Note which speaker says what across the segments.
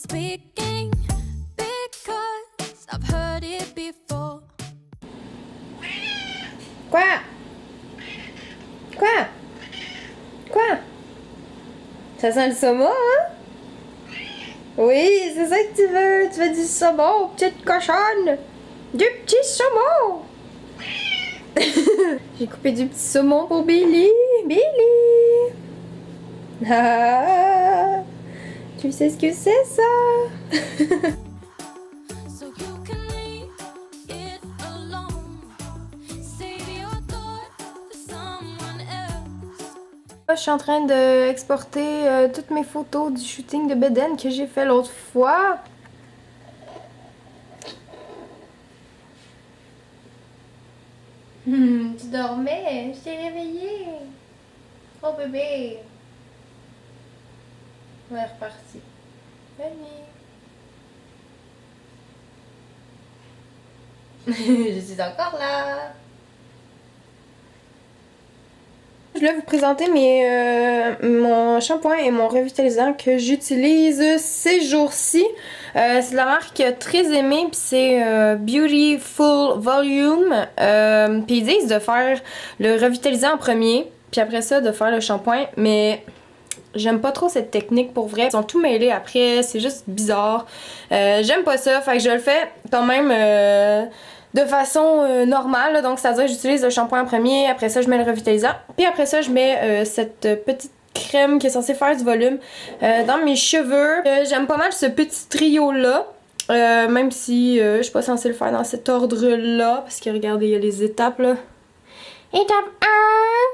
Speaker 1: speaking because I've heard it before.
Speaker 2: Quoi? Quoi? Quoi? Ça sent le saumon, hein? Oui, c'est ça que tu veux. Tu veux du saumon, petite cochonne. Du petit saumon. J'ai coupé du petit saumon pour Billy. Billy. Ah, tu sais ce que c'est, ça?
Speaker 1: So you can leave it alone. Save your thoughts for someone else.
Speaker 2: Je suis en train d'exporter toutes mes photos du shooting de Beden que j'ai fait l'autre fois. Tu dormais? Je t'ai réveillé. Oh bébé. On est reparti. Bonne nuit. Je suis encore là. Je voulais vous présenter mon shampoing et mon revitalisant que j'utilise ces jours-ci. C'est de la marque très aimée, puis c'est Beautiful Volume. Puis ils disent de faire le revitalisant en premier, puis après ça de faire le shampoing, mais j'aime pas trop cette technique pour vrai. Ils sont tout mêlés après, c'est juste bizarre. J'aime pas ça, fait que je le fais quand même de façon normale, là. Donc c'est-à-dire j'utilise le shampoing en premier, après ça je mets le revitalisant, puis après ça je mets cette petite crème qui est censée faire du volume dans mes cheveux. J'aime pas mal ce petit trio là, même si je suis pas censée le faire dans cet ordre là, parce que regardez il y a les étapes là. Étape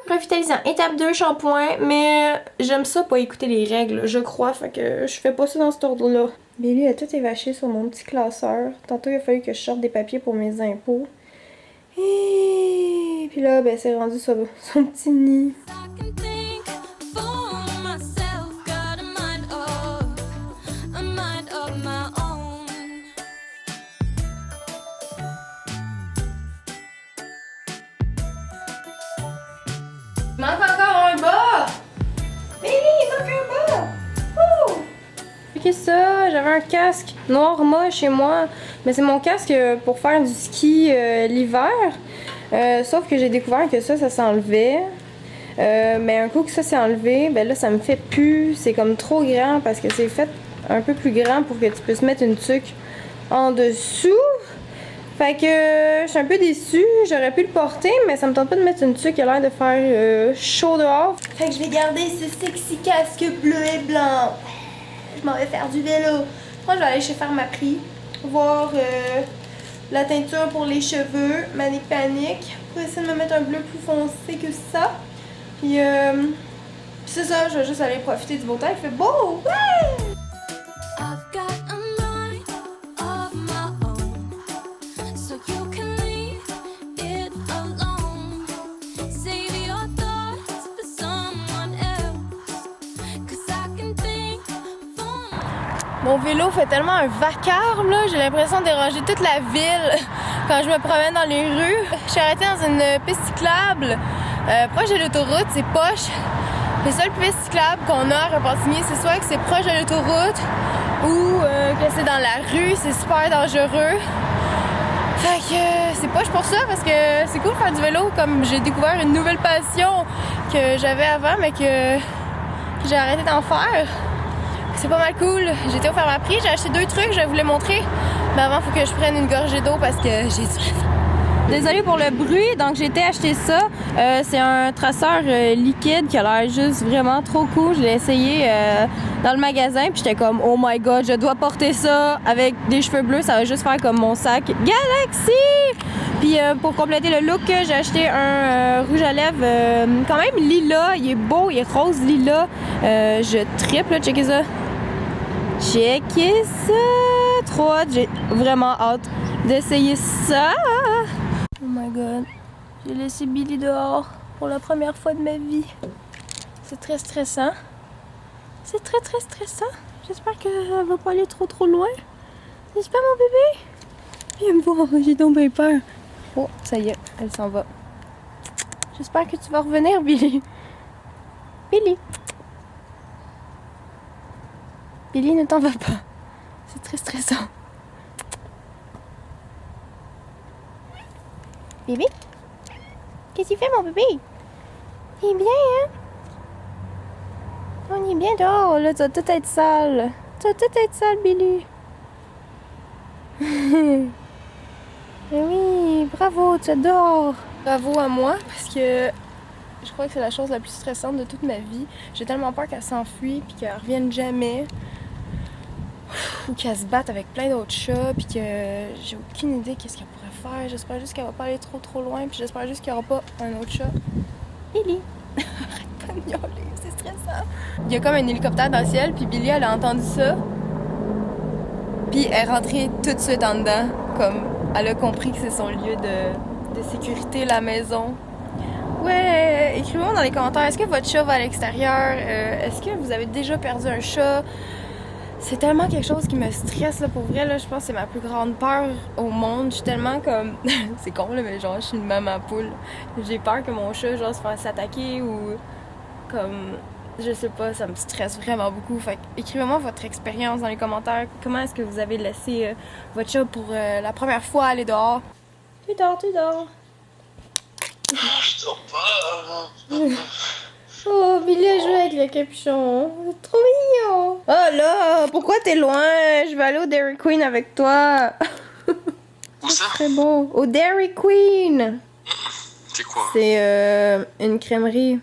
Speaker 2: 1, revitalisant. Étape 2, shampoing. Mais j'aime ça pas écouter les règles, je crois. Fait que je fais pas ça dans cet ordre-là. Billy a tout évaché sur mon petit classeur. Tantôt, il a fallu que je sorte des papiers pour mes impôts. Et puis là, ben, c'est rendu sur son petit nid.
Speaker 1: I can think for myself. Got a mind of my own.
Speaker 2: Il manque encore un bas! Billy, il manque un bas! Ouh! Qu'est-ce que ça? J'avais un casque noir moche chez moi. Mais c'est mon casque pour faire du ski l'hiver. Sauf que j'ai découvert que ça s'enlevait. Mais un coup que ça s'est enlevé, ben là ça me fait plus. C'est comme trop grand parce que c'est fait un peu plus grand pour que tu puisses mettre une tuque en dessous. Fait que je suis un peu déçue, j'aurais pu le porter, mais ça me tente pas de mettre une tuque qui a l'air de faire chaud dehors. Fait que je vais garder ce sexy casque bleu et blanc. Je m'en vais faire du vélo. Moi, je vais aller chez Pharmaprix, voir la teinture pour les cheveux, Manic Panic, pour essayer de me mettre un bleu plus foncé que ça. Puis c'est ça, je vais juste aller profiter du beau temps. Il fait beau! Ouais!
Speaker 1: I've got a mind of my own. So you can leave it alone. Save your thoughts for someone else. 'Cause I can think for
Speaker 2: Mon vélo fait tellement un vacarme, là. J'ai l'impression de déranger toute la ville quand je me promène dans les rues. Je suis arrêtée dans une piste cyclable proche de l'autoroute, c'est poche. Les seules pistes cyclables qu'on a à Repentigny, c'est soit que c'est proche de l'autoroute ou que c'est dans la rue, c'est super dangereux. Fait que c'est poche pour ça parce que c'est cool de faire du vélo, comme j'ai découvert une nouvelle passion que j'avais avant mais que j'ai arrêté d'en faire. C'est pas mal cool. J'étais au Pharmaprix, j'ai acheté 2 trucs, je vais vous les montrer. Mais avant, il faut que je prenne une gorgée d'eau parce que j'ai soif. Désolée pour le bruit, donc j'ai été acheter ça. C'est un traceur liquide qui a l'air juste vraiment trop cool. Je l'ai essayé dans le magasin, puis j'étais comme oh my god, je dois porter ça avec des cheveux bleus, ça va juste faire comme mon sac Galaxy! Puis pour compléter le look, j'ai acheté un rouge à lèvres quand même lilas. Il est beau, il est rose lilas. Je triple, checkez ça. Checkez ça! Trop hâte, j'ai vraiment hâte d'essayer ça! Oh my god, j'ai laissé Billy dehors pour la première fois de ma vie. C'est très stressant. C'est très très stressant. J'espère qu'elle va pas aller trop loin. J'espère mon bébé. Viens me voir, j'ai donc bien peur. Oh, ça y est, elle s'en va. J'espère que tu vas revenir, Billy. Billy. Billy, ne t'en va pas. C'est très stressant. Bébé? Qu'est-ce que tu fais, mon bébé? Il est bien, hein? On est bien dehors, là. Tu vas tout être sale. Tu vas tout être sale, Billy. Oui, bravo, tu adores. Bravo à moi, parce que je crois que c'est la chose la plus stressante de toute ma vie. J'ai tellement peur qu'elle s'enfuit, puis qu'elle revienne jamais. Ou qu'elle se batte avec plein d'autres chats, puis que j'ai aucune idée qu'est-ce qu'elle pourrait faire. J'espère juste qu'elle va pas aller trop loin, puis j'espère juste qu'il n'y aura pas un autre chat. Billy! Arrête pas de miauler, c'est stressant. Il y a comme un hélicoptère dans le ciel, puis Billy, elle a entendu ça. Puis elle est rentrée tout de suite en dedans, comme elle a compris que c'est son lieu de sécurité, la maison. Ouais, écrivez-moi dans les commentaires, est-ce que votre chat va à l'extérieur? Est-ce que vous avez déjà perdu un chat? C'est tellement quelque chose qui me stresse, là, pour vrai, là, je pense que c'est ma plus grande peur au monde. Je suis tellement comme... c'est con, là, mais genre, je suis une maman poule. J'ai peur que mon chat, genre, se fasse attaquer ou... comme... je sais pas, ça me stresse vraiment beaucoup. Fait écrivez-moi votre expérience dans les commentaires. Comment est-ce que vous avez laissé votre chat pour la première fois aller dehors? Tu dors.
Speaker 3: Je dors pas.
Speaker 2: Oh, Billy a joué avec le capuchon. C'est trop mignon. Oh là, pourquoi t'es loin? Je vais aller au Dairy Queen avec toi.
Speaker 3: Où ça?
Speaker 2: C'est bon. Au Dairy Queen.
Speaker 3: C'est quoi?
Speaker 2: C'est une crèmerie.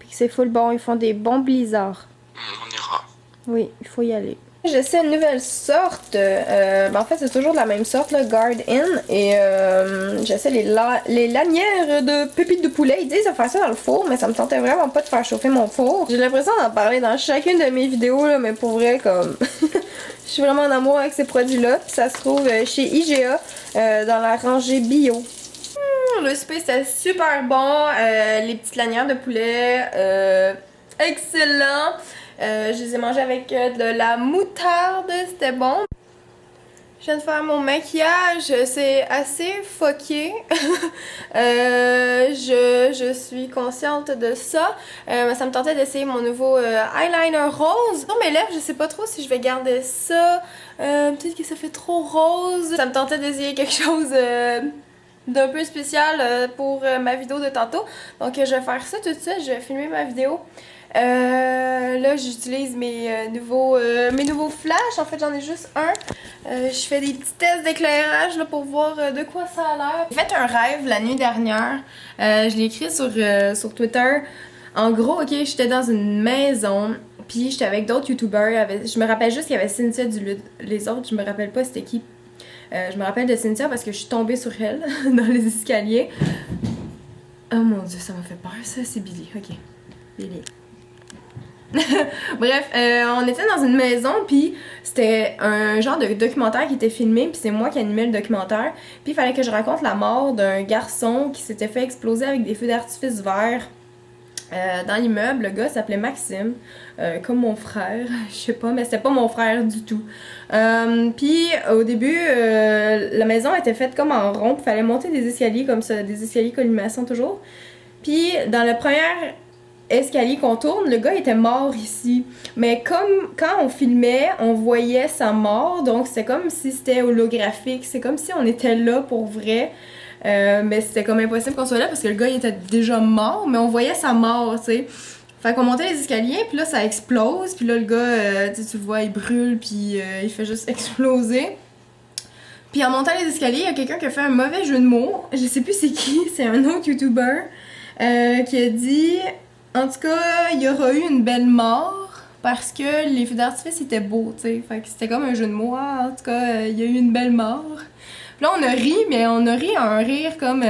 Speaker 2: Puis c'est full bon. Ils font des bons blizzards.
Speaker 3: On ira.
Speaker 2: Oui, il faut y aller. J'essaie une nouvelle sorte. En fait, c'est toujours de la même sorte, le Guard In. Et j'essaie les lanières de pépites de poulet. Ils disent de faire ça dans le four, mais ça me tentait vraiment pas de faire chauffer mon four. J'ai l'impression d'en parler dans chacune de mes vidéos, là, mais pour vrai, comme... je suis vraiment en amour avec ces produits-là. Puis ça se trouve chez IGA, dans la rangée bio. Le souper, c'était super bon. Les petites lanières de poulet, excellent. Je les ai mangés avec de la moutarde, c'était bon. Je viens de faire mon maquillage, c'est assez fucké. Je suis consciente de ça. Ça me tentait d'essayer mon nouveau eyeliner rose. Sur mes lèvres, je sais pas trop si je vais garder ça. Peut-être que ça fait trop rose. Ça me tentait d'essayer quelque chose d'un peu spécial pour ma vidéo de tantôt. Donc je vais faire ça tout de suite, je vais filmer ma vidéo. Là j'utilise mes nouveaux flashs, en fait j'en ai juste un. Je fais des petits tests d'éclairage là pour voir de quoi ça a l'air. J'ai fait un rêve la nuit dernière, je l'ai écrit sur Twitter. En gros, ok, j'étais dans une maison, puis j'étais avec d'autres youtubeurs. Je me rappelle juste qu'il y avait Cynthia les autres, je me rappelle pas c'était qui. Je me rappelle de Cynthia parce que je suis tombée sur elle dans les escaliers. Oh mon dieu, ça m'a fait peur ça, c'est Billy, ok. Billy. Bref, on était dans une maison, puis c'était un genre de documentaire qui était filmé, puis c'est moi qui animais le documentaire. Puis il fallait que je raconte la mort d'un garçon qui s'était fait exploser avec des feux d'artifice verts dans l'immeuble. Le gars s'appelait Maxime, comme mon frère, je sais pas, mais c'était pas mon frère du tout. Puis au début, la maison était faite comme en rond, il fallait monter des escaliers comme ça, des escaliers colimaçon toujours. Puis dans le premier escalier qu'on tourne, le gars était mort ici. Mais comme quand on filmait, on voyait sa mort, donc c'était comme si c'était holographique, c'est comme si on était là pour vrai. Mais c'était comme impossible qu'on soit là parce que le gars il était déjà mort, mais on voyait sa mort, tu sais. Fait qu'on montait les escaliers, puis là ça explose, puis là le gars, tu le vois, il brûle, puis il fait juste exploser. Puis en montant les escaliers, il y a quelqu'un qui a fait un mauvais jeu de mots, je sais plus c'est qui, c'est un autre YouTuber, qui a dit... En tout cas, il y aura eu une belle mort parce que les feux d'artifice étaient beaux, tu sais. Fait que c'était comme un jeu de mots. En tout cas, il y a eu une belle mort. Puis là, on a ri, mais on a ri un rire comme...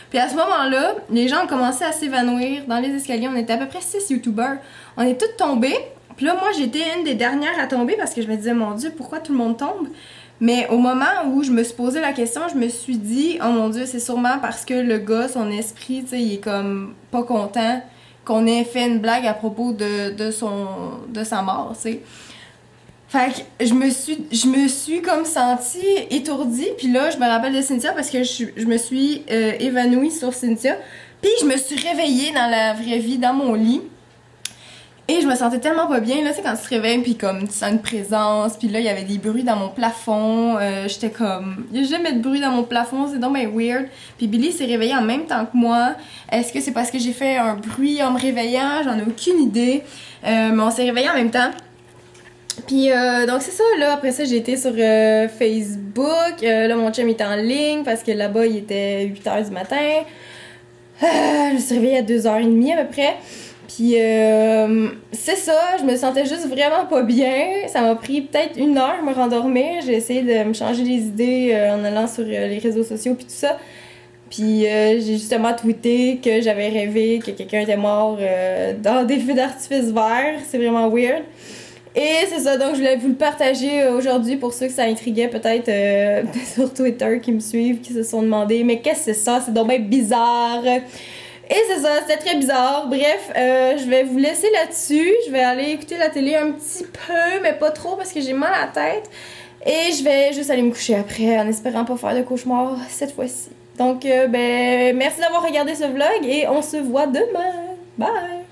Speaker 2: Puis à ce moment-là, les gens ont commencé à s'évanouir dans les escaliers. On était à peu près 6 youtubeurs. On est toutes tombées. Puis là, moi, j'étais une des dernières à tomber parce que je me disais, mon Dieu, pourquoi tout le monde tombe? Mais au moment où je me suis posé la question, je me suis dit, oh mon Dieu, c'est sûrement parce que le gars, son esprit, tu sais, il est comme pas content qu'on ait fait une blague à propos de sa mort, tu sais. Fait que je me suis comme sentie étourdie, puis là, je me rappelle de Cynthia parce que je me suis évanouie sur Cynthia, puis je me suis réveillée dans la vraie vie, dans mon lit. Et je me sentais tellement pas bien, là, tu sais, quand tu te réveilles, puis comme tu sens une présence, puis là, il y avait des bruits dans mon plafond, j'étais comme, il y a jamais de bruit dans mon plafond, c'est donc ben weird. Puis Billy s'est réveillé en même temps que moi. Est-ce que c'est parce que j'ai fait un bruit en me réveillant? J'en ai aucune idée. Mais on s'est réveillé en même temps. Puis donc c'est ça, là, après ça, j'ai été sur Facebook. Là, mon chum était en ligne parce que là-bas, il était 8h du matin. Je me suis réveillée à 2h30 à peu près. Puis c'est ça, je me sentais juste vraiment pas bien. Ça m'a pris peut-être 1 heure me rendormir. J'ai essayé de me changer les idées en allant sur les réseaux sociaux puis tout ça. Puis j'ai justement tweeté que j'avais rêvé que quelqu'un était mort dans des feux d'artifice verts. C'est vraiment weird. Et c'est ça, donc je voulais vous le partager aujourd'hui pour ceux que ça intriguait peut-être sur Twitter qui me suivent, qui se sont demandé mais qu'est-ce que c'est ça? C'est donc bien bizarre! Et c'est ça, c'était très bizarre. Bref, je vais vous laisser là-dessus. Je vais aller écouter la télé un petit peu, mais pas trop parce que j'ai mal à la tête. Et je vais juste aller me coucher après en espérant pas faire de cauchemar cette fois-ci. Donc, ben, merci d'avoir regardé ce vlog et on se voit demain. Bye!